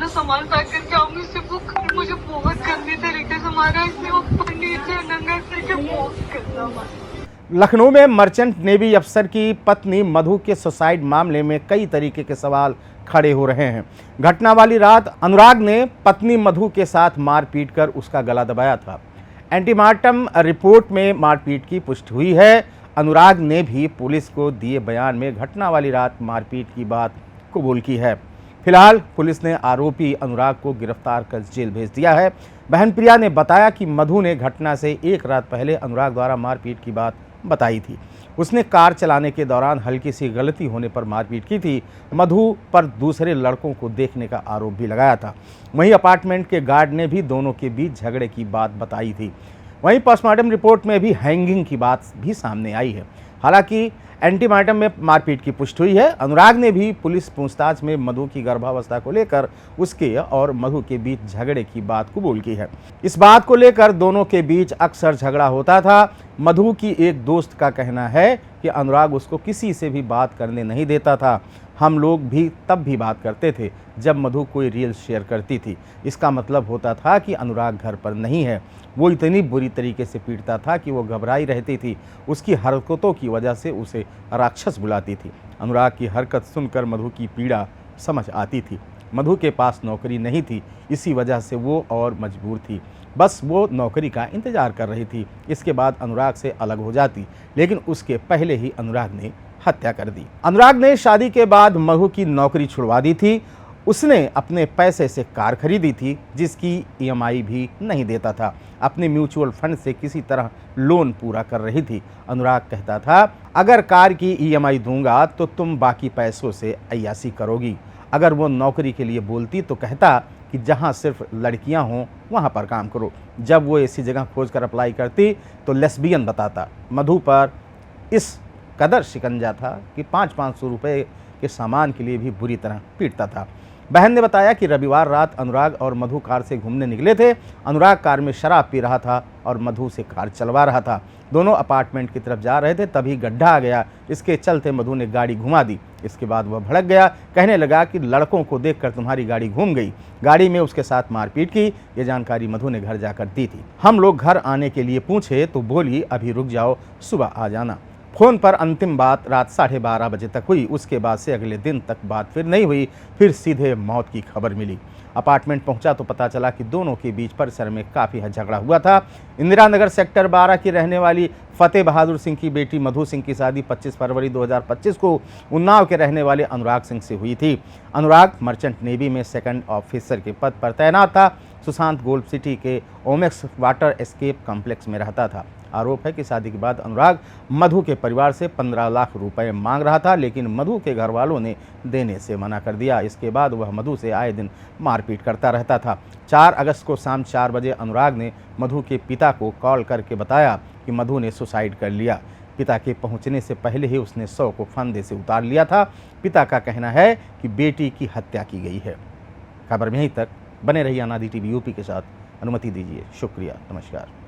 अपना सामान पैक करके आऊंगी, सिर्फ वो घर मुझे बहुत गंदी तरीके से मारा, इसलिए वो नीचे नंगा करके बहुत गंदा मारा। लखनऊ में मर्चेंट नेवी अफसर की पत्नी मधु के सुसाइड मामले में कई तरीके के सवाल खड़े हो रहे हैं। घटना वाली रात अनुराग ने पत्नी मधु के साथ मारपीट कर उसका गला दबाया था। एंटीमार्टम रिपोर्ट में मारपीट की पुष्टि हुई है। अनुराग ने भी पुलिस को दिए बयान में घटना वाली रात मारपीट की बात कबूल की है। फिलहाल पुलिस ने आरोपी अनुराग को गिरफ्तार कर जेल भेज दिया है। बहन प्रिया ने बताया कि मधु ने घटना से एक रात पहले अनुराग द्वारा मारपीट की बात बताई थी। उसने कार चलाने के दौरान हल्की सी गलती होने पर मारपीट की थी। मधु पर दूसरे लड़कों को देखने का आरोप भी लगाया था। वहीं अपार्टमेंट के गार्ड ने भी दोनों के बीच झगड़े की बात बताई थी। वहीं पोस्टमार्टम रिपोर्ट में भी हैंगिंग की बात भी सामने आई है। हालांकि एंटीमार्टम में मारपीट की पुष्टि हुई है। अनुराग ने भी पुलिस पूछताछ में मधु की गर्भावस्था को लेकर उसके और मधु के बीच झगड़े की बात कबूल की है। इस बात को लेकर दोनों के बीच अक्सर झगड़ा होता था। मधु की एक दोस्त का कहना है कि अनुराग उसको किसी से भी बात करने नहीं देता था। हम लोग भी तब भी बात करते थे जब मधु कोई रील शेयर करती थी। इसका मतलब होता था कि अनुराग घर पर नहीं है। वो इतनी बुरी तरीके से पीटता था कि वो घबराई रहती थी। उसकी हरकतों की वजह से उसे राक्षस बुलाती थी। अनुराग की हरकत सुनकर मधु की पीड़ा समझ आती थी। मधु के पास नौकरी नहीं थी, इसी वजह से वो और मजबूर थी। बस वो नौकरी का इंतजार कर रही थी। इसके बाद अनुराग से अलग हो जाती, लेकिन उसके पहले ही अनुराग ने हत्या कर दी। अनुराग ने शादी के बाद मधु की नौकरी छुड़वा दी थी। उसने अपने पैसे से कार खरीदी थी, जिसकी ईएमआई भी नहीं देता था। अपने म्यूचुअल फंड से किसी तरह लोन पूरा कर रही थी। अनुराग कहता था, अगर कार की ईएमआई दूंगा तो तुम बाकी पैसों से अय्यासी करोगी। अगर वो नौकरी के लिए बोलती तो कहता कि जहां सिर्फ लड़कियां हों वहां पर काम करो। जब वो ऐसी जगह खोज कर अप्लाई करती तो लेस्बियन बताता। मधु पर इस कदर शिकंजा था कि 500-500 रुपये के सामान के लिए भी बुरी तरह पीटता था। बहन ने बताया कि रविवार रात अनुराग और मधु कार से घूमने निकले थे। अनुराग कार में शराब पी रहा था और मधु से कार चलवा रहा था। दोनों अपार्टमेंट की तरफ जा रहे थे, तभी गड्ढा आ गया। इसके चलते मधु ने गाड़ी घुमा दी। इसके बाद वह भड़क गया, कहने लगा कि लड़कों को देखकर तुम्हारी गाड़ी घूम गई। गाड़ी में उसके साथ मारपीट की। ये जानकारी मधु ने घर जाकर दी थी। हम लोग घर आने के लिए पूछे तो बोली अभी रुक जाओ, सुबह आ जाना। फोन पर अंतिम बात रात 12:30 बजे तक हुई। उसके बाद से अगले दिन तक बात फिर नहीं हुई। फिर सीधे मौत की खबर मिली। अपार्टमेंट पहुंचा तो पता चला कि दोनों के बीच परिसर में काफ़ी झगड़ा हुआ था। इंदिरा नगर सेक्टर 12 की रहने वाली फतेह बहादुर सिंह की बेटी मधु सिंह की शादी 25 फरवरी 2025 को उन्नाव के रहने वाले अनुराग सिंह से हुई थी। अनुराग मर्चेंट नेवी में सेकंड ऑफिसर के पद पर तैनात था। सुशांत गोल्फ सिटी के ओमेक्स वाटर एस्केप कॉम्प्लेक्स में रहता था। आरोप है कि शादी के बाद अनुराग मधु के परिवार से 15 लाख रुपए मांग रहा था, लेकिन मधु के घर वालों ने देने से मना कर दिया। इसके बाद वह मधु से आए दिन मारपीट करता रहता था। 4 अगस्त को शाम 4 बजे अनुराग ने मधु के पिता को कॉल करके बताया कि मधु ने सुसाइड कर लिया। पिता के पहुंचने से पहले ही उसने 100 को फंदे से उतार लिया था। पिता का कहना है कि बेटी की हत्या की गई है। खबर में यहीं तक। बने रहिए अनादि टीवी यूपी के साथ। अनुमति दीजिए। शुक्रिया। नमस्कार।